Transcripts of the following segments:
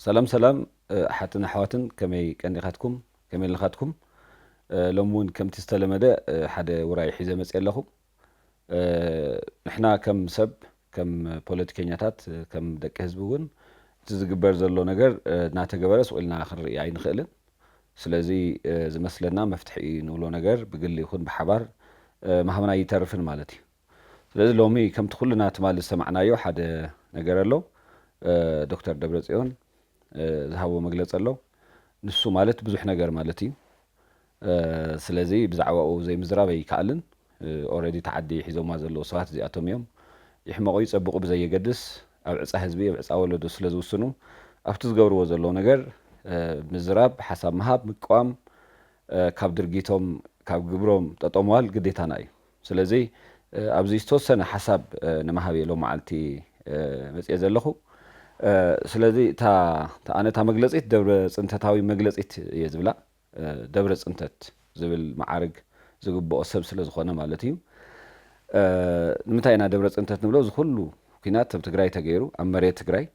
سلام حتى حواتن كمي كنديخاتكم كمي لخاتكم لمون كم تستلمده حدا وراي حيزه مصي لكم نحنا كم سب كم بوليتيكينياتات كم دق حزبون تزغبر زلو ነገር እናተገበረስ ወልና خري عين خيلن ስለዚህ ዝመስለና መፍትሒ ንብሎ ነገር ብግል ይኹን ብሓባር ማህበና ይተርፍን ማለት እዩ ስለዚህ ሎሚ ከምቲ ኩልና ትማል ሰማዕናዮ ሓደ ነገር ኣሎ ዶክተር ደብረጽዮን ዝሃቦ መግለጽ ኣሎ ንሱ ማለት ብዙሕ ነገር ማለት እዩ ስለዚህ ብዛዕባኡ ዘይምዝራብ ኣይከኣልን ኦሬዲ ተዓዲ ሒዞማ ዘለዉ ሰባት እዚኣቶም እዮም ይሕመቑ ይጸብቑ ብዘየገድስ ኣብ ዕፃ ህዝቢ ኣብ ዕፃ ወለዶ ስለ ዝውስኑ ኣብቲ ዝገብርዎ ዘለዉ ነገር ምዝራብ ሓሳብ መሃብ ምቋም ካብ ድርጊቶም ካብ ግብሮም ጠጠምዋል ግዴታና እዩ ስለዚ ኣብዚ ዝተወሰነ ሓሳብ ንመሃብ የሎም መዓልቲ መጽየ ዘለኹ ስለዚ እታ ኣነ እታ መግለጺት ደብረ ጽንተታዊ መግለጺት እየ ዝብላ ደብረ ጽንተት ዝብል ማዕርግ ዝግብኦ ሰብ ስለ ዝኾነ ማለት እዩ ንምንታይ ኢና ደብረ ጽንተት ንብሎ ዝኩሉ ኩናት ኣብ ትግራይ ተገይሩ ኣብ መሬት ትግራይ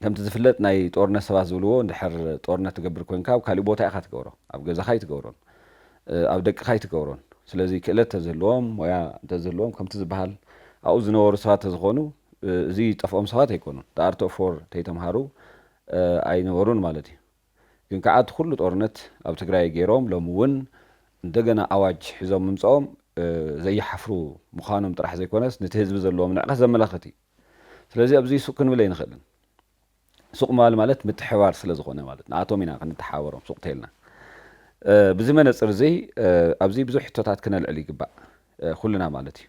ከምቲ ዝፍለጥ ናይ ጦርነት ሰባት ዝብልዎ እንድሕር ጦርነት ትገብር ኮንካ ኣብ ካሊእ ቦታ ኢኻ ትገብሮ ኣብ ገዛኻ ይትገብሮን ኣብ ደቅኻ ይትገብሮን ስለዚ ክእለት ተዝህልዎም ሞያ እንተዝህልዎም ከምቲ ዝበሃል ኣብኡ ዝነበሩ ሰባት ተዝኾኑ እዚ ጠፍኦም ሰባት ኣይኮኑን ዳርቶ ፎር ተይተምሃሩ ኣይነበሩን ማለት እዩ ግን ከዓ እቲ ኩሉ ጦርነት ኣብ ትግራይ ገይሮም ሎሚ እውን እንደገና ኣዋጅ ሒዞም ምምፅኦም ዘይሓፍሩ ምዃኖም ጥራሕ ዘይኮነስ ነቲ ህዝቢ ዘለዎም ንዕቐት ዘመላኽት እዩ ስለዚ ኣብዚ ሱቅ ክንብል ኣይንኽእልን ሱቅ ማለት ምትሕባር ስለ ዝኾነ ማለት ንኣቶም ኢና ክንተሓወሮም ሱቅ ተይልና ብዚ መነፅር እዚ ኣብዚ ብዙሕ ሕቶታት ክነልዕል ይግባእ ኩልና ማለት እዩ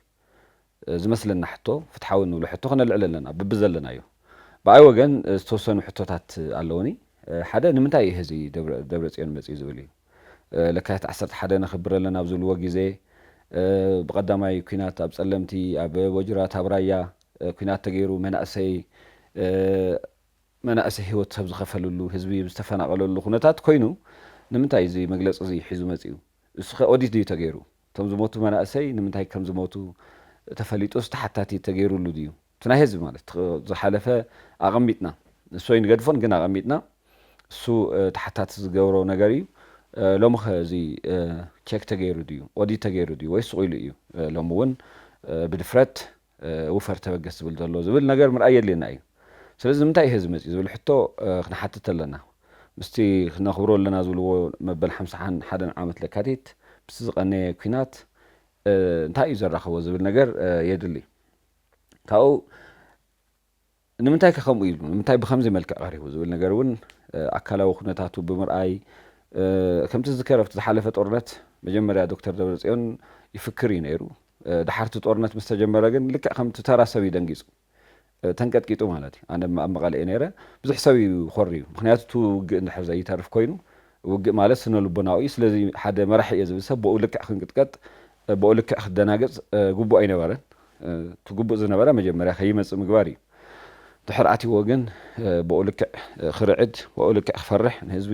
ዝመስለና ሕቶ ፍትሓዊ ንብሎ ሕቶ ክነልዕል ኣለና ብቢ ዘለና እዩ ብኣይ ወገን ዝተወሰኑ ሕቶታት ኣለውኒ ሓደ ንምንታይ ህዚ ደብረጽዮን መጽኡ ዝብል እዩ ለካቲት 11 ነኽብር ኣለና ኣብ ዝብልዎ ግዜ ብቐዳማይ ኩናት ኣብ ጸለምቲ ኣብ ወጅራት ኣብ ራያ ኩናት ተገይሩ መናእሰይ ህይወት ሰብ ዝኸፈልሉ ህዝቢ ዝተፈናቐለሉ ኩነታት ኮይኑ ንምንታይ እዚ መግለፂ እዚ ሒዙ መጽኡ እሱ ኦዲት ድዩ ተገይሩ እቶም ዝሞቱ መናእሰይ ንምንታይ ከም ዝሞቱ ተፈሊጡስ ተሓታቲ ተገይሩሉ ድዩ እቲ ናይ ህዝቢ ማለት ዝሓለፈ ኣቐሚጥና ንሱ ይንገድፎን ግን ኣቐሚጥና እሱ ተሓታቲ ዝገብሮ ነገር እዩ ሎሚ ኸ እዚ ቼክ ተገይሩ ድዩ ኦዲት ተገይሩ ድዩ ወይስ ቑኢሉ እዩ ሎሚ እውን ብድፍረት ውፈር ተበገስ ዝብል ዘሎ ዝብል ነገር ምርኣይ የድልየና እዩ ስለዚ ንምንታይ ህዝቢ መጽኡ ዝብል ሕቶ ክንሓትት ኣለና ምስቲ ክነኽብሮ ኣለና ዝብልዎ መበል 51 ዓመት ለካቲት ምስ ዝቐነየ ኩናት እንታይ እዩ ዘራኸቦ ዝብል ነገር የድሊ ካብኡ ንምንታይ ከምኡ ኢሉ ንምንታይ ብከምዚ መልክዕ ቀሪቡ ዝብል ነገር እውን ኣካላዊ ኩነታቱ ብምርኣይ ከምቲ ዝከረፍቲ ዝሓለፈ ጦርነት መጀመርያ ዶክተር ደብረጽዮን ይፍክር እዩ ነይሩ ድሓርቲ ጦርነት ምስ ተጀመረ ግን ልክዕ ከምቲ ተራ ሰብ እዩ ደንጊጹ ተንቀጥቂጡ ማለት እዩ ኣነ ኣብ መቐለ እየ ነይረ ብዙሕ ሰብ እዩ ኾርዩ ምክንያቱ ውግእ እንድሕር ዘይተርፍ ኮይኑ ውግእ ማለት ስነ ልቦናዊ እዩ ስለዚ ሓደ መራሒ እየ ዝብል ሰብ ብኡ ልክዕ ክንቅጥቀጥ ብኡ ልክዕ ክደናገጽ ግቡእ ኣይነበረን እቲ ግቡእ ዝነበረ መጀመርያ ከይመጽእ ምግባር እዩ ድሕር ኣትይዎ ግን ብኡ ልክዕ ክርዕድ ብኡ ልክዕ ክፈርሕ ንህዝቢ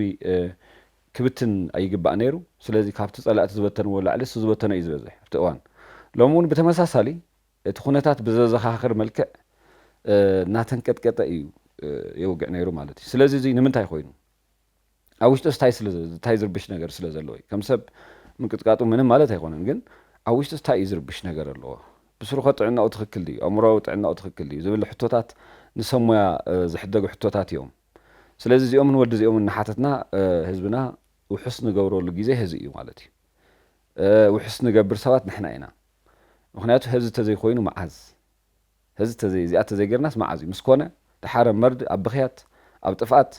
ክብትን ኣይግባእ ነይሩ ስለዚ ካብቲ ጸላእቲ ዝበተንዎ ላዕሊ እሱ ዝበተነ እዩ ዝበዝሕ ኣብቲ እዋን ሎሚ እውን ብተመሳሳሊ እቲ ኩነታት ብዘዘኻኽር መልክዕ እናተንቀጥቀጠ እዩ የውግዕ ነይሩ ማለት እዩ ስለዚ እዚ ንምንታይ ኮይኑ ኣብ ውሽጡ እንታይ ዝርብሽ ነገር ስለ ዘለዎ እዩ ከም ሰብ ምንቅጥቃጡ ምንም ማለት ኣይኮነን ግን ኣብ ውሽጡ እንታይ እዩ ዝርብሽ ነገር ኣለዎ ብስሩኸ ጥዕናኡ ትኽክል ድዩ ኣእምሮዊ ጥዕናኡ ትኽክል ድዩ ዝብል ሕቶታት ንሰብ ሞያ ዝሕደጉ ሕቶታት እዮም ስለዚ እዚኦም ንወዲ እዚኦም እናሓተትና ህዝብና ውሕስ ንገብረሉ ግዜ ህዚ እዩ ማለት እዩ ውሕስ ንገብር ሰባት ንሕና ኢና ምክንያቱ ህዚ ተዘይኮይኑ መዓዝ ህዚ እዚኣ ተዘይገርናስ መዓዝ እዩ ምስ ኮነ ድሓረ መርዲ ኣብ ብኽያት ኣብ ጥፍኣት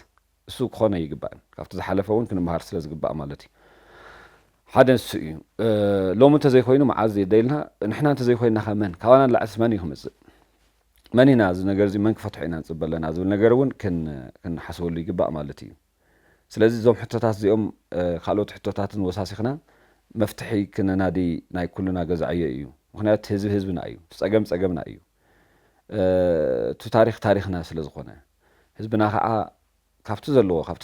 እሱ ክኾነ ይግባእን ካብቲ ዝሓለፈ እውን ክንምሃር ስለ ዝግባእ ማለት እዩ ሓደ ንሱ እዩ ሎሚ እንተዘይኮይኑ መዓዝ የደይልና ንሕና እንተዘይኮይንና ኸ መን ካባና ንላዕልስ መን እዩ ክመጽእ መን ኢና እዚ ነገር እዚ መን ክፈትሖ ኢና ንጽበ ኣለና ዝብል ነገር እውን ክንሓስበሉ ይግባእ ማለት እዩ ስለዚ እዞም ሕቶታት እዚኦም ካልኦት ሕቶታትን ወሳሲኽና መፍትሒ ክነናዲ ናይ ኩሉና ገዛዕዮ እዩ ምክንያቱ ህዝብና እዩ ፀገም ፀገምና እዩ እቲ ታሪኽና ስለ ዝኾነ ህዝብና ከዓ ካብቲ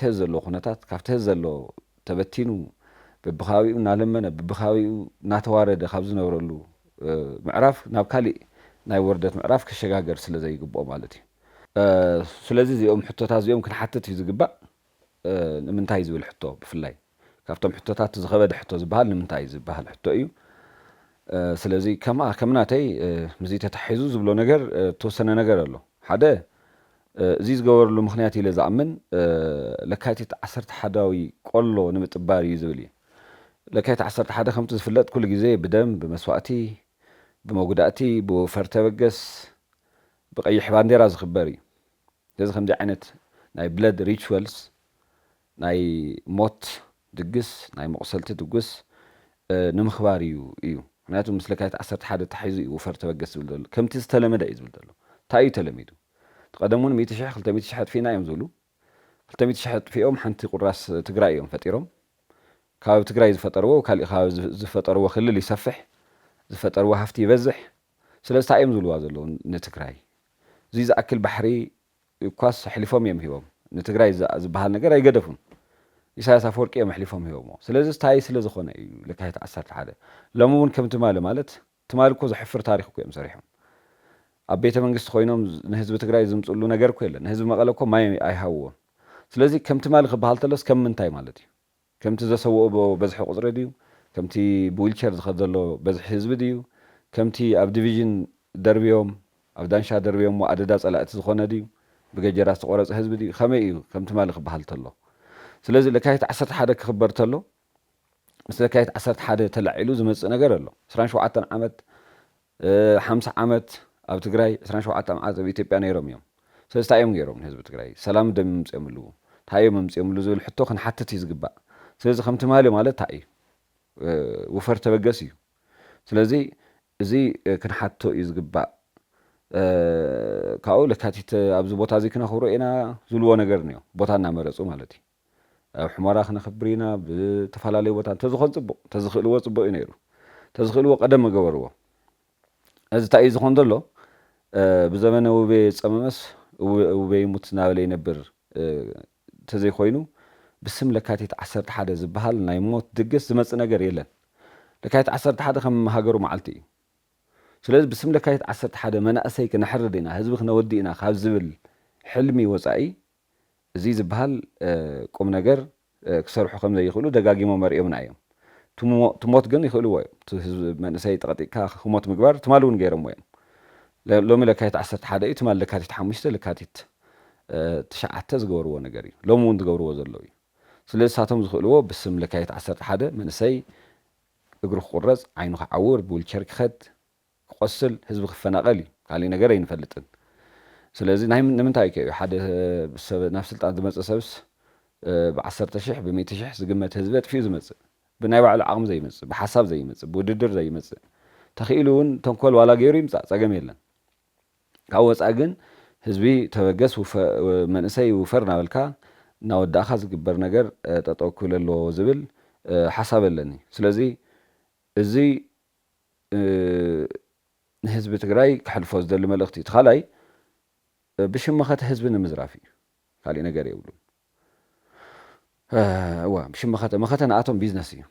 ህዝ ዘለዎ ኩነታት ካብቲ ህዝ ዘለዎ ተበቲኑ በብኻቢኡ እናለመነ በብኻቢኡ እናተዋረደ ካብ ዝነበረሉ ምዕራፍ ናብ ካሊእ ናይ ወርደት ምዕራፍ ክሸጋገር ስለ ዘይግብኦ ማለት እዩ ስለዚ እዚኦም ሕቶታት እዚኦም ክንሓትት እዩ ዝግባእ ንምንታይ ዝብል ሕቶ ብፍላይ ካብቶም ሕቶታት ዝኸበደ ሕቶ ዝበሃል ንምንታይ ዝበሃል ሕቶ እዩ ስለዚ ከምናተይ ምዚ ተታሒዙ ዝብሎ ነገር ተወሰነ ነገር ኣሎ ሓደ እዚ ዝገበረሉ ምክንያት ኢለ ዝኣምን ለካቲት 11ዊ ቆሎ ንምጥባር እዩ ዝብል እዩ ለካቲት 11 ከምቲ ዝፍለጥ ኩሉ ግዜ ብደም ብመስዋእቲ ብመጉዳእቲ ብወፈር ተበገስ ብቀይሕ ባንዴራ ዝኽበር እዩ ስለዚ ከምዚ ዓይነት ናይ ብለድ ሪቹዋልስ ናይ ሞት ድግስ ናይ መቁሰልቲ ድግስ ንምኽባር እዩ ምክንያቱ ምስ ለካቲት 11 ተሓሒዙ እዩ ወፈር ተበገስ ዝብል ዘሎ ከምቲ ዝተለመደ እዩ ዝብል ዘሎ እንታይ እዩ ተለሚዱ ተቀደሙን 100,000 200,000 ጥፊና እዮም ዝብሉ 200,000 ጥፊኦም ሓንቲ ቁራስ ትግራይ እዮም ፈጢሮም ካብ ትግራይ ዝፈጠርዎ ካልእ ካብ ዝፈጠርዎ ክልል ይሰፍሕ ዝፈጠርዎ ሃፍቲ ይበዝሕ ስለዚ እዮም ዝብልዋ ዘለዉ ንትግራይ እዚ ዝኣክል ባሕሪ እኳስ ሕሊፎም እዮም ሂቦም ንትግራይ ዝበሃል ነገር ኣይገደፉን ኢሳያስ አፈወርቂ እዮም ሕሊፎም ሂቦሞ ስለዚ ስታይ ስለ ዝኾነ እዩ ለካቲት 11 ሎሚ እውን ከም ትማሊ ማለት ትማሊ እኮ ዘሕፍር ታሪክ እኮ እዮም ሰሪሖም ኣብ ቤተ መንግስቲ ኮይኖም ንህዝቢ ትግራይ ዝምፅሉ ነገር እኮ የለን ንህዝቢ መቐለ እኮ ማይ ኣይሃውዎን ስለዚ ከም ትማሊ ክበሃል ተሎስ ከም ምንታይ ማለት እዩ ከምቲ ዘሰውኦ በዝሒ ቁፅሪ ድዩ ከምቲ ብዊልቸር ዝኸድ ዘሎ በዝሒ ህዝቢ ድዩ ከምቲ ኣብ ዲቪዥን ደርቢዮም ኣብ ዳንሻ ደርቢዮም ኣደዳ ፀላእቲ ዝኾነ ድዩ ብገጀራ ዝተቆረፀ ህዝቢ ድዩ ከመይ እዩ ከም ትማሊ ክበሃል ተሎ ስለዚ ለካቲት 11 ክኽበር ተሎ ምስ ለካቲት 11 ተላዒሉ ዝመፅእ ነገር ኣሎ 27 ዓመት 50 ዓመት ኣብ ትግራይ 27 ዓመት ኣብ ኢትዮጵያ ነይሮም እዮም ስለዚ እንታይ እዮም ገይሮም ንህዝቢ ትግራይ ሰላም ደም ምምፅኦምሉ እንታይ እዮም ምምፅኦምሉ ዝብል ሕቶ ክንሓትት እዩ ዝግባእ ስለዚ ከም ትማሊ ማለት እንታይ እዩ ወፈር ተበገስ እዩ ስለዚ እዚ ክንሓቶ እዩ ዝግባእ ካብኡ ለካቲት ኣብዚ ቦታ እዚ ክነኽብሮ ኢና ዝብልዎ ነገር እኒኦ ቦታ እናመረፁ ማለት እዩ ኣብ ሕመራ ክነኽብር ኢና ብተፈላለዩ ቦታ እንተዝኾን ፅቡቕ እንተዝኽእልዎ ፅቡቕ እዩ ነይሩ እንተዝኽእልዎ ቀደም ገበርዎ እዚ እንታይ እዩ ዝኾን ዘሎ ብዘመነ ውቤ ፀመመስ ውቤ ይሙት እናበለ ይነብር እንተዘይኮይኑ ብስም ለካቲት 11 ዝበሃል ናይ ሞት ድግስ ዝመፅእ ነገር የለን ለካቲት 11 ከም ሃገሩ መዓልቲ እዩ ስለዚ ብስም ለካቲት 11 መናእሰይ ክነሕርድ ኢና ህዝቢ ክነወዲ ኢና ካብ ዝብል ሕልሚ ወፃኢ እዚ ዝበሃል ቁም ነገር ክሰርሑ ከም ዘይኽእሉ ደጋጊሞም መሪኦምና እዮም ትሞት ግን ይኽእልዎ እዮም እቲ ህዝቢ መንእሰይ ጠቐጢቕካ ክሞት ምግባር ትማሊ እውን ገይሮምዎ እዮም ሎሚ ለካቲት 11 እዩ ትማሊ ለካቲት 5 ለካቲት 9 ዝገበርዎ ነገር እዩ ሎሚ እውን ዝገብርዎ ዘለዉ እዩ ስለዚ ሳቶም ዝኽእልዎ ብስም ለካቲት 11 መንእሰይ እግሩ ክቁረፅ ዓይኑ ክዓውር ብዊልቸር ክኸድ ክቆስል ህዝቢ ክፈናቐል እዩ ካሊእ ነገር ኣይንፈልጥን ስለዚ ንምንታይ እዩ ሓደ ሰብ ናብ ስልጣን ዝመፅእ ሰብስ ብ10,000 ብ100,000 ዝግመት ህዝቢ ጥፊኡ ዝመፅእ ብናይ ባዕሉ ዓቕሚ ዘይመፅእ ብሓሳብ ዘይመፅእ ብውድድር ዘይመፅእ ተኽኢሉ እውን ተንኮል ዋላ ገይሩ ይምፃእ ፀገም የለን ካብ ወፃኢ ግን ህዝቢ ተበገስ መንእሰይ ውፈር ናበልካ እናወዳእኻ ዝግበር ነገር ጠጠው ክብል ኣለዎ ዝብል ሓሳብ ኣለኒ ስለዚ እዚ ንህዝቢ ትግራይ ክሕልፎ ዝደሊ መልእኽቲ እቲ ካልኣይ ብሽመኸተ ህዝቢ ንምዝራፍ እዩ ካሊእ ነገር የብሉን ብሽመኸተ መኸተ ንኣቶም ቢዝነስ እዩ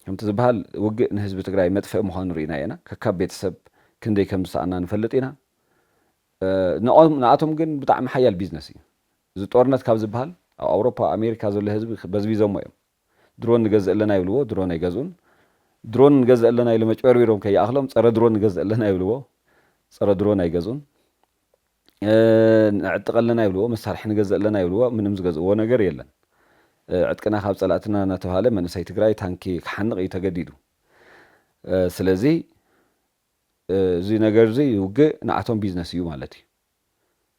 ከምቲ ዝበሃል ውግእ ንህዝቢ ትግራይ መጥፍእ ምዃኑ ርኢና ኢና ከካብ ቤተሰብ ክንደይ ከም ዝሰኣና ንፈልጥ ኢና ንኣቶም ግን ብጣዕሚ ሓያል ቢዝነስ እዩ እዚ ጦርነት ካብ ዝበሃል ኣብ ኣውሮፓ ኣሜሪካ ዘሎ ህዝቢ በዝቢዞሞ እዮም ድሮን ንገዝእ ኣለና ይብልዎ ድሮን ኣይገዝኡን ድሮን ንገዝእ ኣለና ኢሉ መጭበርቢሮም ከይኣኽሎም ፀረ ድሮን ንገዝእ ኣለና ይብልዎ ፀረ ድሮን ኣይገዝኡን ንዕጥቕ ኣለና ይብልዎ መሳርሒ ንገዝእ ኣለና ይብልዎ ምንም ዝገዝእዎ ነገር የለን ዕጥቅና ካብ ፀላእትና እናተባሃለ መንእሰይ ትግራይ ታንኪ ክሓንቕ እዩ ተገዲዱ ስለዚ እዚ ነገር እዚ ውግእ ንኣቶም ቢዝነስ እዩ ማለት እዩ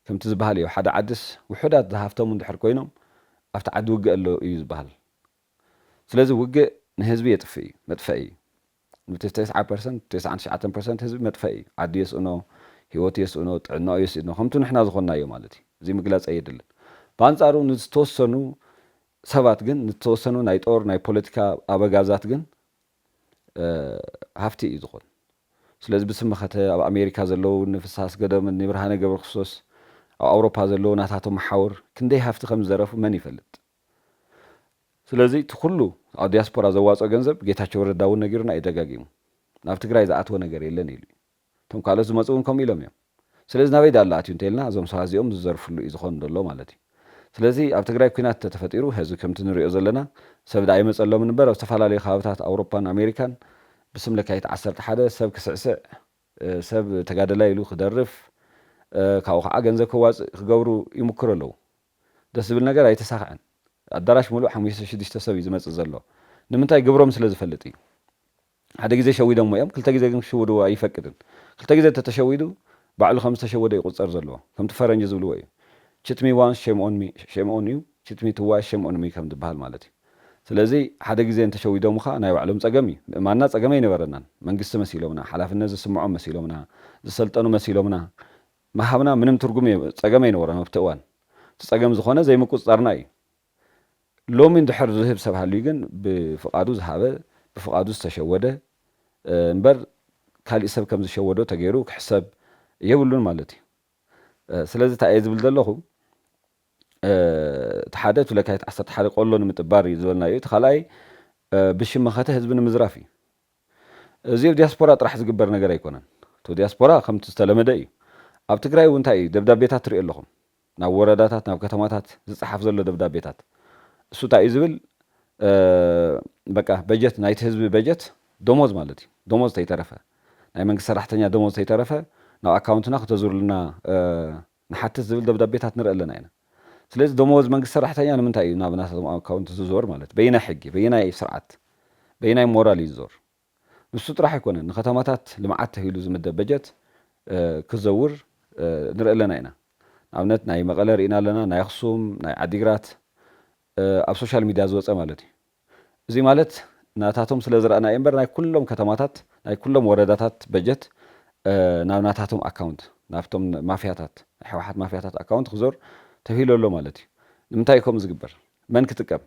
ከምቲ ዝበሃል እዩ ሓደ ዓድስ ውሑዳት ዝሃፍቶም እንድሕር ኮይኖም ኣብቲ ዓዲ ውግእ ኣሎ እዩ ዝበሃል ስለዚ ውግእ ንህዝቢ የጥፍእ እዩ መጥፍእ እዩ ብ99% 99% ህዝቢ መጥፍእ እዩ ዓዲ የስእኖ ሂወት የስእኖ ጥዕናኡ የስእኖ ከምቲ ንሕና ዝኾናዮ ማለት እዩ እዚ ምግላፅ የድልን ብኣንፃሩ ንዝተወሰኑ ሰባት ግን ንተወሰኑ ናይ ጦር ናይ ፖለቲካ ኣበጋዛት ግን ሃፍቲ እዩ ዝኾን ስለዚ ብስመኸተ ኣብ ኣሜሪካ ዘለዉ ንፍሳስ ገደም ንብርሃነ ገብረ ክርስቶስ ኣብ ኣውሮፓ ዘለዉ ናታቶም መሓውር ክንደይ ሃፍቲ ከም ዝዘረፉ መን ይፈልጥ ስለዚ እቲ ኩሉ ኣብ ዲያስፖራ ዘዋፅኦ ገንዘብ ጌታቸው ረዳ እውን ነጊሩና እዩ ደጋጊሙ ናብ ትግራይ ዝኣትዎ ነገር የለን ኢሉ እቶም ካልኦት ዝመፁ እውን ከምኡ ኢሎም እዮም ስለዚ ናበይ ዳላ ኣትዩ እንተልና እዞም ሰባት እዚኦም ዝዘርፍሉ እዩ ዝኾን ዘሎ ማለት እዩ ስለዚ ኣብ ትግራይ ኩናት ተፈጢሩ ህዝቢ ከምቲ ንሪኦ ዘለና ሰብ ዳ ኣይመፀሎም እምበር ኣብ ዝተፈላለዩ ከባብታት ኣውሮፓን ኣሜሪካን ብስም ለካይት 11 ሰብ ክስዕስዕ ሰብ ተጋደላ ኢሉ ክደርፍ ካብኡ ከዓ ገንዘብ ከዋፅእ ክገብሩ ይምክሩ ኣለዉ ደስ ዝብል ነገር ኣይተሳክዐን ኣዳራሽ ሙሉእ 5-6 ሰብ እዩ ዝመፅእ ዘሎ ንምንታይ ግብሮም ስለ ዝፈልጥ እዩ ሓደ ግዜ ሸዊዶም እዮም ክልተ ግዜ ግን ክሽውድዎ ኣይፈቅድን ክልተ ግዜ ተተሸዊዱ ባዕሉ ከም ዝተሸወደ ይቁፀር ዘለዎ ከምቲ ፈረንጂ ዝብልዎ እዩ ችትሚ ዋንስ ሼም ኦን ዩ ችትሚ ትዋይ ሼም ኦን ሚ ከም ዝበሃል ማለት እዩ ስለዚ ሓደ ግዜ እንተሸዊዶም ካ ናይ ባዕሎም ፀገም እዩ ምእማንና ፀገመ ይነበረናን መንግስቲ መሲሎምና ሓላፍነት ዝስምዖም መሲሎምና ዝሰልጠኑ መሲሎምና መሃብና ምንም ትርጉም ፀገመ ይነበሮም ኣብቲ እዋን እቲ ፀገም ዝኾነ ዘይምቁፅፃርና እዩ ሎሚ እንድሕር ዝህብ ሰብ ሃልዩ ግን ብፍቓዱ ዝሃበ ብፍቓዱ ዝተሸወደ እምበር ካሊእ ሰብ ከም ዝሸወዶ ተገይሩ ክሕሰብ የብሉን ማለት እዩ ስለዚ እንታይ እየ ዝብል ዘለኹ እቲ ሓደ ትለካይት 11 ቆሎ ንምጥባር እዩ ዝበልና እዩ እቲ ካልኣይ ብሽመኸተ ህዝቢ ንምዝራፍ እዩ እዚ ኣብ ዲያስፖራ ጥራሕ ዝግበር ነገር ኣይኮነን እቲ ዲያስፖራ ከምቲ ዝተለመደ እዩ ኣብ ትግራይ እውን እንታይ እዩ ደብዳቤታት ትሪኦ ኣለኹም ናብ ወረዳታት ናብ ከተማታት ዝፀሓፍ ዘሎ ደብዳቤታት እሱ እንታይ እዩ ዝብል በቃ በጀት ናይቲ ህዝቢ በጀት ደሞዝ ማለት እዩ ደሞዝ ተይተረፈ ናይ መንግስቲ ሰራሕተኛ ደሞዝ ተይተረፈ ናብ ኣካውንትና ክተዝሩልና ንሓትት ዝብል ደብዳቤታት ንርኢ ኣለና ኢና ስለዚ ደሞዝ መንግስቲ ሰራሕተኛ ንምንታይ እዩ ናብ ናቶም ኣካውንት ዝዞር ማለት በይናይ ሕጊ በይናይ ስርዓት በይናይ ሞራል እዩ ዝዞር ንሱ ጥራሕ ኣይኮነን ንከተማታት ልምዓት ተሂሉ ዝምደብ በጀት ክዘውር ንርኢ ኣለና ኢና ንኣብነት ናይ መቐለ ርኢና ኣለና ናይ ኣክሱም ናይ ዓዲግራት ኣብ ሶሻል ሚድያ ዝወፀ ማለት እዩ እዚ ማለት ናታቶም ስለ ዝረአና እየ እምበር ናይ ኩሎም ከተማታት ናይ ኩሎም ወረዳታት በጀት ናብ ናታቶም ኣካውንት ናብቶም ማፍያታት ናይ ሕወሓት ማፍያታት ኣካውንት ክዞር ተሂሉ ኣሎ ማለት እዩ ንምንታይ ከም ዝግበር መን ክጥቀም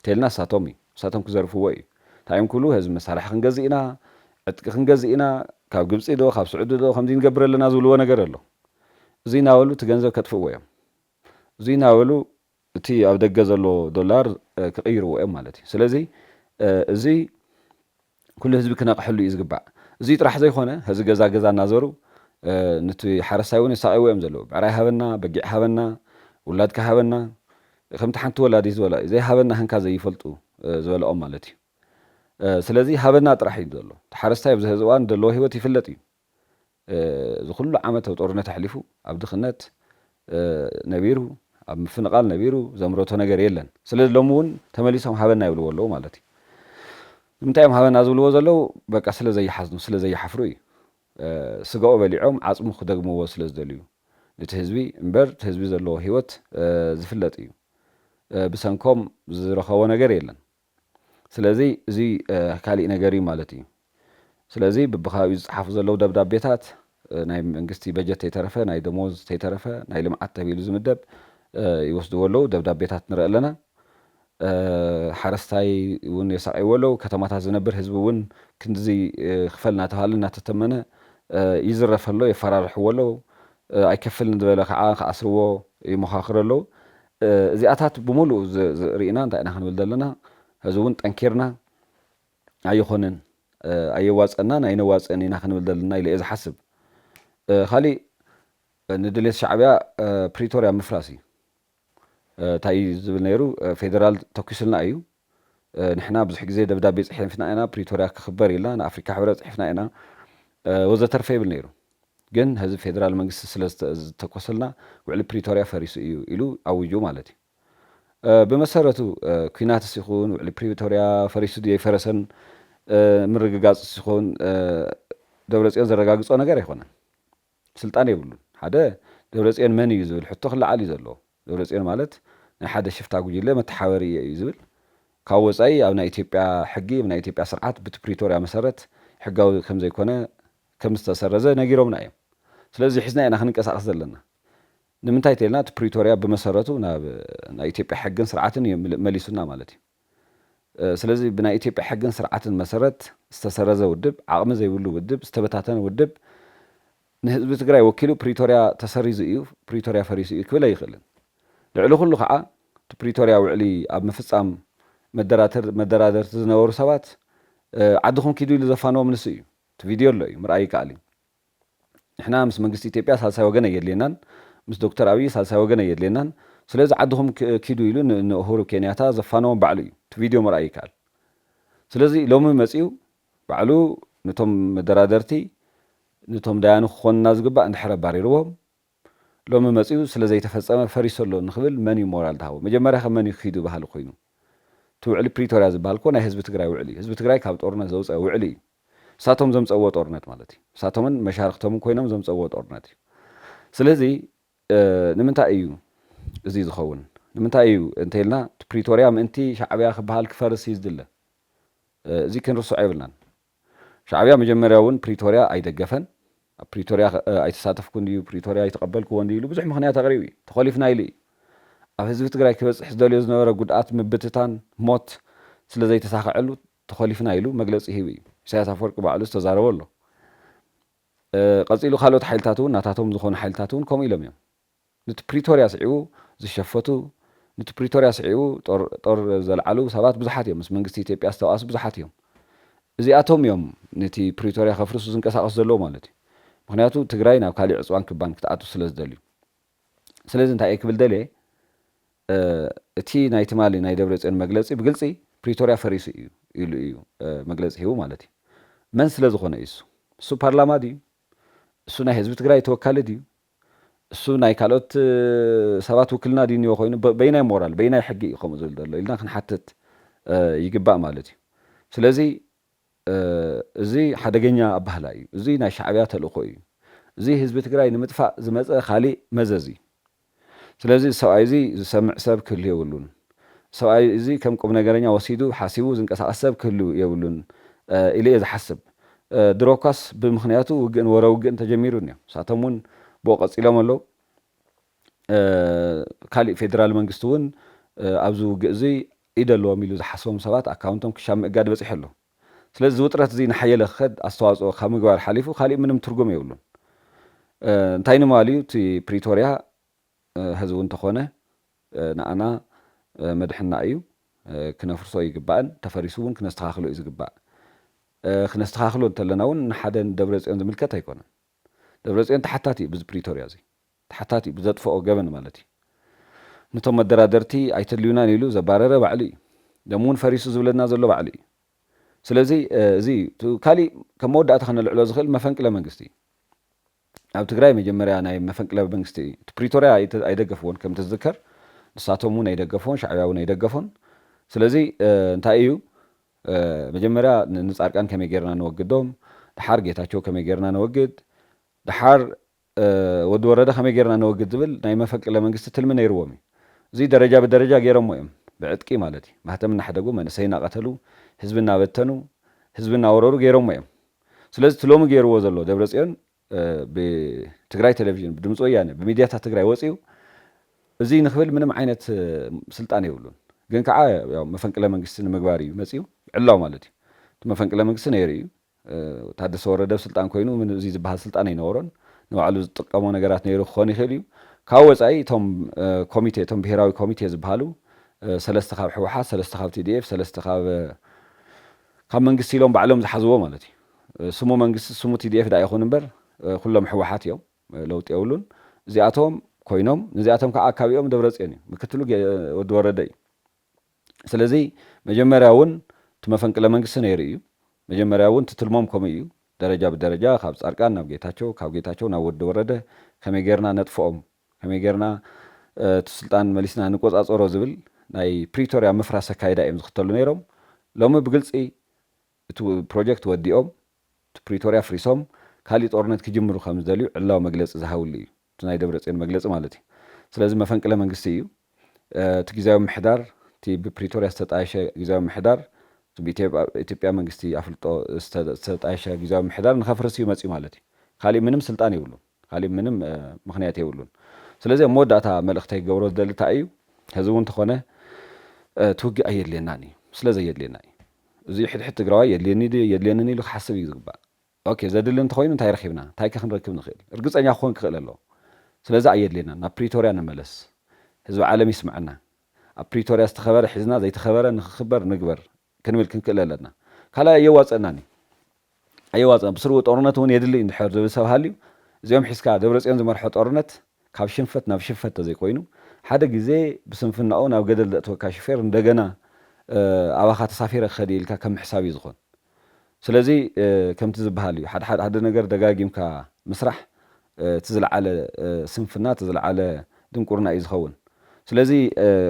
ተልና ሳቶም እዩ ሳቶም ክዘርፍዎ እዩ ታይም ኩሉ ህዝቢ መሳርሒ ክንገዝእ ኢና ዕጥቂ ክንገዝእ ኢና ካብ ግብፂ ዶ ካብ ስዑዲ ዶ ከምዚ ንገብር ኣለና ዝብልዎ ነገር ኣሎ እዚ ናበሉ እቲ ገንዘብ ከጥፍእዎ እዮም እዚ ናበሉ እቲ ኣብ ደገ ዘሎ ዶላር ክቅይርዎ እዮም ማለት እዩ ስለዚ እዚ ኩሉ ህዝቢ ክነቕሐሉ እዩ ዝግባእ እዚ ጥራሕ ዘይኮነ ህዝቢ ገዛ ገዛ እናዘሩ ነቲ ሓረስታይ እውን የሳቀይዎ እዮም ዘለዉ ብዕራይ ሃበና በጊዕ ሃበና ውላድካ ሃበና ከምቲ ሓንቲ ወላዲት ዝበላ ዘይሃበና ህንካ ዘይፈልጡ ዝበልኦም ማለት እዩ ስለዚ ሃበና ጥራሕ እዩ ዘሎ እቲ ሓረስታይ ኣብዚ ሕዚ እዋን ዘለዎ ሂወት ይፍለጥ እዩ እዚ ኩሉ ዓመት ኣብ ጦርነት ኣሕሊፉ ኣብ ድኽነት ነቢሩ ኣብ ምፍንቃል ነቢሩ ዘምረቶ ነገር የለን ስለዚ ሎሚ እውን ተመሊሶም ሃበና ይብልዎ ኣለዉ ማለት እዩ ንምንታይ እዮም ሃበና ዝብልዎ ዘለዉ በቃ ስለዘይሓዝኑ ስለዘይሓፍሩ እዩ ስጋኦ በሊዖም ዓፅሙ ክደግምዎ ስለ ዝደልዩ ነቲ ህዝቢ እምበር እቲ ህዝቢ ዘለዎ ሂወት ዝፍለጥ እዩ ብሰንኮም ዝረኸቦ ነገር የለን ስለዚ እዚ ካሊእ ነገር እዩ ማለት እዩ ስለዚ በብኸባቢኡ ዝፀሓፉ ዘለዉ ደብዳቤታት ናይ መንግስቲ በጀት ተይተረፈ ናይ ደሞዝ ተይተረፈ ናይ ልምዓት ተባሂሉ ዝምደብ ይወስድዎ ኣለዉ ደብዳቤታት ንርኢ ኣለና ሓረስታይ እውን የሳቀይዎ ኣለዉ ከተማታት ዝነብር ህዝቢ እውን ክንድዚ ክፈል እናተባሃለ እናተተመነ ይዝረፍ ኣሎ የፈራርሕዎ ኣለዉ ኣይከፍልን ዝበለ ከዓ ከኣስርዎ ይመኻኽር ኣለዉ እዚኣታት ብሙሉእ ርኢና እንታይ ኢና ክንብል ዘለና ህዚ እውን ጠንኪርና ኣይኮነን ኣየዋፀና ናይነዋፀን ኢና ክንብል ዘለና ኢለ እየ ዝሓስብ ካሊእ ንድሌት ሻዕብያ ፕሪቶርያ ምፍራስ እዩ እንታይ ዝብል ነይሩ ፌደራል ተኪሱልና እዩ ንሕና ብዙሕ ግዜ ደብዳቤ ፅሒፍና ኢና ፕሪቶርያ ክኽበር ኢልና ንኣፍሪካ ሕብረት ፅሒፍና ኢና ወዘተርፈ ይብል ነይሩ ግን ህዝቢ ፌደራል መንግስቲ ስለ ዝተኮሰልና ውዕሊ ፕሪቶርያ ፈሪሱ እዩ ኢሉ ኣውጁ ማለት እዩ ብመሰረቱ ኩናትስ ይኹን ውዕሊ ፕሪቶርያ ፈሪሱ ድዩ ኣይፈረሰን ምርግጋፅ ሲኾን ደብረፅዮን ዘረጋግፆ ነገር ኣይኮነን ስልጣን የብሉን ሓደ ደብረፅዮን መን እዩ ዝብል ሕቶ ክለዓል እዩ ዘለዎ ደብረፅዮን ማለት ናይ ሓደ ሽፍታ ጉጅለ መተሓበሪ እዩ ዝብል ካብ ወፃኢ ኣብ ናይ ኢትዮጵያ ሕጊ ናይ ኢትዮጵያ ስርዓት በቲ ፕሪቶርያ መሰረት ሕጋዊ ከም ዘይኮነ ከም ዝተሰረዘ ነጊሮምና እዮም ስለዚ ሒዝና ኢና ክንንቀሳቀስ ዘለና ንምንታይ ተልና እቲ ፕሪቶርያ ብመሰረቱ ናብ ናይ ኢትዮጵያ ሕግን ስርዓትን መሊሱና ማለት እዩ ስለዚ ብናይ ኢትዮጵያ ሕግን ስርዓትን መሰረት ዝተሰረዘ ውድብ ዓቕሚ ዘይብሉ ውድብ ዝተበታተነ ውድብ ንህዝቢ ትግራይ ወኪሉ ፕሪቶርያ ተሰሪዙ እዩ ፕሪቶርያ ፈሪሱ እዩ ክብል ኣይኽእልን ልዕሊ ኩሉ ከዓ እቲ ፕሪቶርያ ውዕሊ ኣብ ምፍፃም መደራደርቲ ዝነበሩ ሰባት ዓድኹም ኪዱ ኢሉ ዘፋንዎም ንሱ እዩ እቲ ቪድዮ ኣሎ እዩ ምርኣይ ይከኣል እዩ ንሕና ምስ መንግስቲ ኢትዮጵያ ሳልሳይ ወገን ኣየድልየናን ምስ ዶክተር ኣብይ ሳልሳይ ወገን ኣየድልየናን ስለዚ ዓድኹም ኪዱ ኢሉ ንኡሁሩ ኬንያታ ዘፋነዎም ባዕሉ እዩ እቲ ቪድዮ ምርኣይ ይከኣል ስለዚ ሎሚ መፂኡ ባዕሉ ነቶም መደራደርቲ ነቶም ዳያኑ ክኾንና ዝግባእ እንድሕር ኣባሪርዎም ሎሚ መፂኡ ስለዘይተፈፀመ ፈሪሱ ኣሎ ንኽብል መን እዩ ሞራል ዝሃቦ መጀመርያ ኸ መን እዩ ክሂዱ ባህሊ ኮይኑ እቲ ውዕሊ ፕሪቶርያ ዝበሃል ኮ ናይ ህዝቢ ትግራይ ውዕሊ እዩ ህዝቢ ትግራይ ካብ ጦርነት ዘውፀአ ውዕሊ እዩ እሳቶም ዘምፀዎ ጦርነት ማለት እዩ እሳቶምን መሻርክቶምን ኮይኖም ዘምፀዎ ጦርነት እዩ ስለዚ ንምንታይ እዩ እዚ ዝኸውን ንምንታይ እዩ እንተኢልና ፕሪቶርያ ምእንቲ ሻዕብያ ክበሃል ክፈርስ እዩ ዝድለ እዚ ክንርስዖ የብልናን ሻዕብያ መጀመርያ እውን ፕሪቶርያ ኣይደገፈን ኣብ ፕሪቶርያ ኣይተሳተፍኩን ድዩ ፕሪቶርያ ኣይተቐበልክዎን ድዩ ኢሉ ብዙሕ ምክንያት ኣቕሪቡ እዩ ተኸሊፍና ኢሉ እዩ ኣብ ህዝቢ ትግራይ ክበፅሕ ዝደልዮ ዝነበረ ጉድኣት ምብትታን ሞት ስለ ዘይተሳክዐሉ ተኸሊፍና ኢሉ መግለፂ ሂቡ እዩ ኢሳያስ ኣፈወርቂ ባዕሉ ዝተዛረበ ኣሎ ቀፂሉ ካልኦት ሓይልታት እውን ናታቶም ዝኾኑ ሓይልታት እውን ከምኡ ኢሎም እዮም ነቲ ፕሪቶርያ ስዒቡ ዝሸፈቱ ነቲ ፕሪቶርያ ስዒቡ ጦር ዘለዓሉ ሰባት ብዙሓት እዮም ምስ መንግስቲ ኢትዮጵያ ዝተዋእሱ ብዙሓት እዮም እዚኣቶም እዮም ነቲ ፕሪቶርያ ከፍርሱ ዝንቀሳቐሱ ዘለዎ ማለት እዩ ምክንያቱ ትግራይ ናብ ካሊእ ዕፅዋን ክባን ክትኣቱ ስለ ዝደልዩ ስለዚ እንታይ ክብል ደልየ እቲ ናይ ትማሊ ናይ ደብረፅዮን መግለፂ ብግልፂ ፕሪቶርያ ፈሪሱ እዩ ኢሉ እዩ መግለፂ ሂቡ ማለት እዩ መን ስለ ዝኾነ እዩ እሱ ፓርላማ ድዩ እሱ ናይ ህዝቢ ትግራይ ተወካሊ ድዩ እሱ ናይ ካልኦት ሰባት ውክልና ድንዮ ኮይኑ በይናይ ሞራል በይናይ ሕጊ እዩ ከምኡ ዝብል ዘሎ ኢልና ክንሓትት ይግባእ ማለት እዩ ስለዚ እዚ ሓደገኛ ኣባህላ እዩ እዚ ናይ ሻዕብያ ተልእኮ እዩ እዚ ህዝቢ ትግራይ ንምጥፋእ ዝመፀ ካሊእ መዘዝ እዩ ስለዚ ሰብኣይ እዚ ዝሰምዕ ሰብ ክህሉ የብሉን ሰብኣይ እዚ ከም ቁም ነገረኛ ወሲዱ ሓሲቡ ዝንቀሳቐስ ሰብ ክህሉ የብሉን ኢለ እየ ዝሓስብ ድሮኳስ ብምክንያቱ ውግእን ወረ ውግእን ተጀሚሩ እኒኦም ንሳቶም እውን ብኡ ቀፂሎም ኣለዉ ካሊእ ፌደራል መንግስቲ እውን ኣብዚ ውግእ እዚ ኢድ ኣለዎም ኢሉ ዝሓስቦም ሰባት ኣካውንቶም ክሻብ ምእጋድ በፂሑ ኣሎ ስለዚ ውጥረት እዚ ንሓየለ ክኸድ ኣስተዋፅኦ ካብ ምግባር ሓሊፉ ካሊእ ምንም ትርጉም የብሉን እንታይ ንምባል እዩ እቲ ፕሪቶርያ ህዝቡ እንተኾነ ንኣና መድሕና እዩ ክነፍርሶ ይግባእን ተፈሪሱ እውን ክነስተኻኽሎ እዩ ዝግባእ ክነስተኻኽሎ እንተለና እውን ንሓደ ደብረፅዮን ዝምልከት ኣይኮነን ደብረፅዮን ተሓታት እዩ ብዚ ፕሪቶርያ እዚ ተሓታት እዩ ብዘጥፍኦ ገበን ማለት እዩ ነቶም መደራደርቲ ኣይተድልዩናን ኢሉ ዘባረረ ባዕሉ እዩ ደሞ እውን ፈሪሱ ዝብለና ዘሎ ባዕሉ እዩ ስለዚ እዚ ካሊእ ከም መወዳእታ ክነልዕሎ ዝኽእል መፈንቅለ መንግስቲ እዩ ኣብ ትግራይ መጀመርያ ናይ መፈንቅለ መንግስቲ እዩ እቲ ፕሪቶርያ ኣይደገፍዎን ከም ትዝከር ንሳቶም እውን ኣይደገፎን ሻዕብያ እውን ኣይደገፎን ስለዚ እንታይ እዩ መጀመርያ ንፃርቃን ከመይ ጌርና ንወግዶም ድሓር ጌታቸው ከመይ ጌርና ነወግድ ድሓር ወዲ ወረደ ከመይ ጌርና ነወግድ ዝብል ናይ መፈንቅለ መንግስቲ ትልሚ ነይርዎም እዩ እዚ ደረጃ ብደረጃ ገይሮሞ እዮም ብዕጥቂ ማለት እዩ ማህተም እናሓደጉ መንእሰይ እናቐተሉ ህዝቢ እናበተኑ ህዝቢ እናወረሩ ገይሮሞ እዮም ስለዚ እቲ ሎሚ ገይርዎ ዘሎ ደብረፅዮን ብትግራይ ቴሌቭዥን ብድምፂ ወያነ ብሚድያታት ትግራይ ወፂኡ እዚ ንክብል ምንም ዓይነት ስልጣን የብሉን ግን ከዓ መፈንቅለ መንግስቲ ንምግባር እዩ መፂኡ ዕላው ማለት እዩ እቲ መፈንቅለ መንግስቲ ነይሩ እዩ ታደሰ ወረደ ስልጣን ኮይኑ እዚ ዝበሃል ስልጣን ኣይነበሮን ንባዕሉ ዝጥቀሞ ነገራት ነይሩ ክኾን ይኽእል እዩ ካብ ወፃኢ እቶም ኮሚቴ እቶም ብሄራዊ ኮሚቴ ዝበሃሉ ሰለስተ ካብ ሕወሓት ሰለስተ ካብ ቲዲኤፍ ሰለስተ ካብ መንግስቲ ኢሎም ባዕሎም ዝሓዝዎ ማለት እዩ ስሙ መንግስቲ ስሙ ቲዲኤፍ ዳ ይኹን እምበር ኩሎም ሕወሓት እዮም ለውጢ የብሉን እዚኣቶም ኮይኖም ነዚኣቶም ከዓ ኣካቢኦም ደብረፅዮን እዩ ምክትሉ ወዲ ወረደ እዩ ስለዚ መጀመርያ እውን እቲ መፈንቅለ መንግስቲ ነይሩ እዩ መጀመርያ እውን ትትልሞም ከምኡ እዩ ደረጃ ብደረጃ ካብ ፃርቃን ናብ ጌታቸው ካብ ጌታቸው ናብ ወዲ ወረደ ከመይ ጌርና ነጥፍኦም ከመይ ጌርና እቲ ስልጣን መሊስና ንቆፃፀሮ ዝብል ናይ ፕሪቶርያ ምፍራስ ኣካይዳ እዮም ዝኽተሉ ነይሮም ሎሚ ብግልፂ እቲ ፕሮጀክት ወዲኦም እቲ ፕሪቶርያ ፍሪሶም ካሊእ ጦርነት ክጅምሩ ከም ዝደልዩ ዕላዊ መግለፂ ዝሃብሉ እዩ እቲ ናይ ደብረፅዮን መግለፂ ማለት እዩ ስለዚ መፈንቅለ መንግስቲ እዩ እቲ ግዜያዊ ምሕዳር እቲ ብፕሪቶርያ ዝተጣየሸ ግዜያዊ ምሕዳር ኢትዮጵያ መንግስቲ ኣፍልጦ ዝተጣየሸ ግዜያዊ ምሕዳር ንኸፍርስ እዩ መፅኡ ማለት እዩ ካሊእ ምንም ስልጣን የብሉን ካሊእ ምንም ምክንያት የብሉን ስለዚ ኣብ መወዳእታ መልእኽተይ ክገብሮ ዝደሊ እንታይ እዩ ህዝቡ እንተኾነ ትውግእ ኣየድልየናን እዩ ስለዘየድልየና እዩ እዚ ሕድሕድ ትግራዋይ የድልየንን ኢሉ ክሓስብ እዩ ዝግባእ ኦኬ ዘድሊ እንተኮይኑ እንታይ ረኺብና እንታይ ከ ክንረክብ ንኽእል እርግፀኛ ክኾን ክኽእል ኣለዎ ስለዚ ኣየድልየና ናብ ፕሪቶርያ ንመለስ ህዝቢ ዓለም ይስምዐና ኣብ ፕሪቶርያ ዝተኸበረ ሒዝና ዘይተኸበረ ንክኽበር ንግበር ክንብል ክንክእል ኣለና ካልኣይ ኣየዋፀናኒ ኣየዋፀና ብስርኡ ጦርነት እውን የድሊ እንድሕር ዝብል ሰብ ሃልዩ እዚኦም ሒዝካ ደብረጽዮን ዝመርሖ ጦርነት ካብ ሽንፈት ናብ ሽንፈት ተዘይኮይኑ ሓደ ግዜ ብስንፍናኡ ናብ ገደል ዘእትወካ ሽፌር እንደገና ኣባኻ ተሳፊረ ክኸድ ኢልካ ከም ሕሳብ እዩ ዝኾን ስለዚ ከምቲ ዝበሃል እዩ ሓደ ነገር ደጋጊምካ ምስራሕ እቲ ዝለዓለ ስንፍና እቲ ዝለዓለ ድንቁርና እዩ ዝኸውን ስለዚ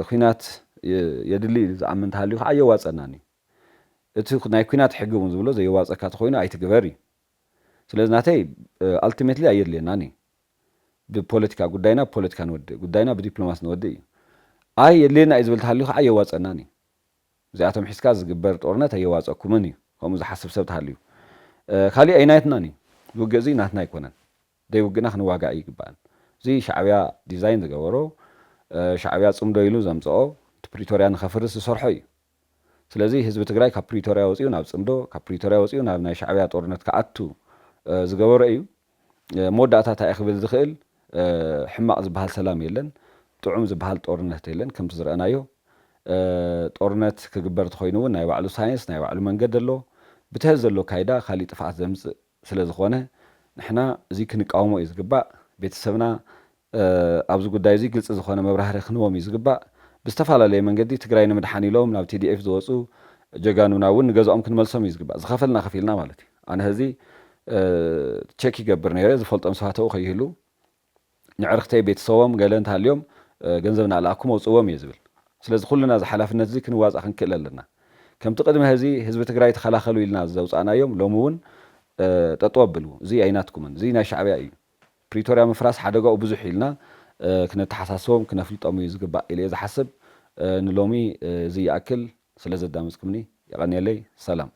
ኩናት የድሊ ዝኣምን እንተሃልዩ ከዓ ኣየዋፀናኒ እቲ ናይ ኩናት ሕጊ እውን ዝብሎ ዘየዋፀካ ተኮይኑ ኣይትግበር እዩ ስለዚ ናተይ ኣልቲሜትሊ ኣየድልየናኒ ብፖለቲካ ጉዳይና ብፖለቲካ ንወድእ ጉዳይና ብዲፕሎማሲ ንወድእ እዩ ኣይ የድልየና እዩ ዝብል ተሃልዩ ከዓ ኣየዋፀናኒ እዚኣቶም ሒዝካ ዝግበር ጦርነት ኣየዋፀኩምን እዩ ከምኡ ዝሓስብ ሰብ ተሃልዩ ካሊእ ኣይናየትናኒ ውግእ እዚ ናትና ኣይኮነን ደይውግእና ክንዋጋእ ይግባአን እዚ ሻዕብያ ዲዛይን ዝገበሮ ሻዕብያ ጽምዶ ኢሉ ዘምጽኦ ፕሪቶሪያ ንኸፍርስ ዝሰርሖ እዩ ስለዚ ህዝቢ ትግራይ ካብ ፕሪቶሪያ ወፂኡ ናብ ጽምዶ ካብ ፕሪቶሪያ ወፂኡ ናብ ናይ ሻዕብያ ጦርነት ከኣቱ ዝገበሮ እዩ መወዳእታ እንታይ ክብል ዝኽእል ሕማቕ ዝበሃል ሰላም የለን ጥዑም ዝበሃል ጦርነት የለን ከምቲ ዝረአናዮ ጦርነት ክግበር ተኮይኑ እውን ናይ ባዕሉ ሳይንስ ናይ ባዕሉ መንገዲ ኣሎ ብትሕዝ ዘሎ ካይዳ ካሊእ ጥፍዓት ዘምፅእ ስለ ዝኾነ ንሕና እዚ ክንቃወሞ እዩ ዝግባእ ቤተሰብና ኣብዚ ጉዳይ እዚ ግልፂ ዝኾነ መብራህርሂ ክንቦም እዩ ዝግባእ ብዝተፈላለየ መንገዲ ትግራይ ንምድሓን ኢሎም ናብ ቲዲኤፍ ዝወፁ ጀጋኑና እውን ንገዝኦም ክንመልሶም እዩ ዝግባእ ዝኸፈልና ከፊልና ማለት እዩ ኣነ ህዚ ቼክ ይገብር ነይረ ዝፈልጦም ሰባት ከይህሉ ንዕርክተይ ቤተሰቦም ገለ እንተሃልዮም ገንዘብ ናልኣኩም ኣውፅዎም እየ ዝብል ስለዚ ኩልና እዚ ሓላፍነት እዚ ክንዋፃእ ክንክእል ኣለና ከምቲ ቅድሚ ህዚ ህዝቢ ትግራይ ተኸላኸሉ ኢልና ዘውፃእናዮም ሎሚ እውን ጠጠው ኣበሉ እዚ ኣይናትኩምን እዚ ናይ ሻዕብያ እዩ ፕሪቶሪያ ምፍራስ ሓደጋኡ ብዙሕ ኢልና ክነተሓሳስቦም ክነፍልጦም እዩ ዝግባእ ኢለ ዝሓስብ ንሎሚ እዚ ይኣክል ስለ ዘዳመፅኩምኒ ይቐኒየለይ ሰላም